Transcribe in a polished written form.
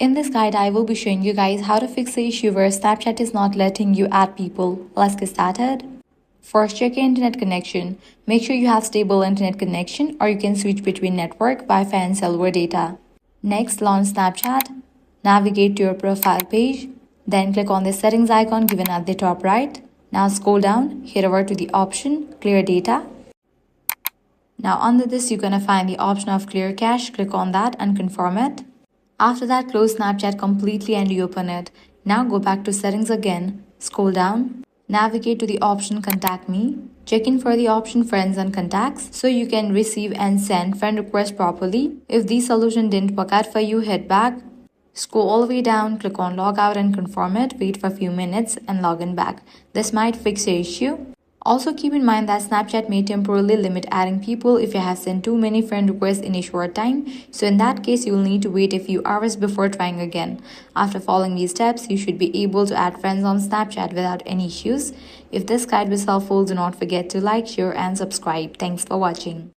In this guide, I will be showing you guys how to fix the issue where Snapchat is not letting you add people. Let's get started. First, check your internet connection. Make sure you have stable internet connection or you can switch between network, Wi-Fi and cellular data. Next, launch Snapchat. Navigate to your profile page. Then click on the settings icon given at the top right. Now scroll down, head over to the option Clear Data. Now under this, you're gonna find the option of Clear Cache. Click on that and confirm it. After that, close Snapchat completely and reopen it. Now go back to settings again, scroll down, navigate to the option Contact Me, check in for the option Friends and Contacts so you can receive and send friend requests properly. If the solution didn't work out for you, head back, scroll all the way down, click on Log Out and confirm it, wait for a few minutes and log in back. This might fix your issue. Also keep in mind that Snapchat may temporarily limit adding people if you have sent too many friend requests in a short time. So in that case, you will need to wait a few hours before trying again. After following these steps, you should be able to add friends on Snapchat without any issues. If this guide was helpful, do not forget to like, share and subscribe. Thanks for watching.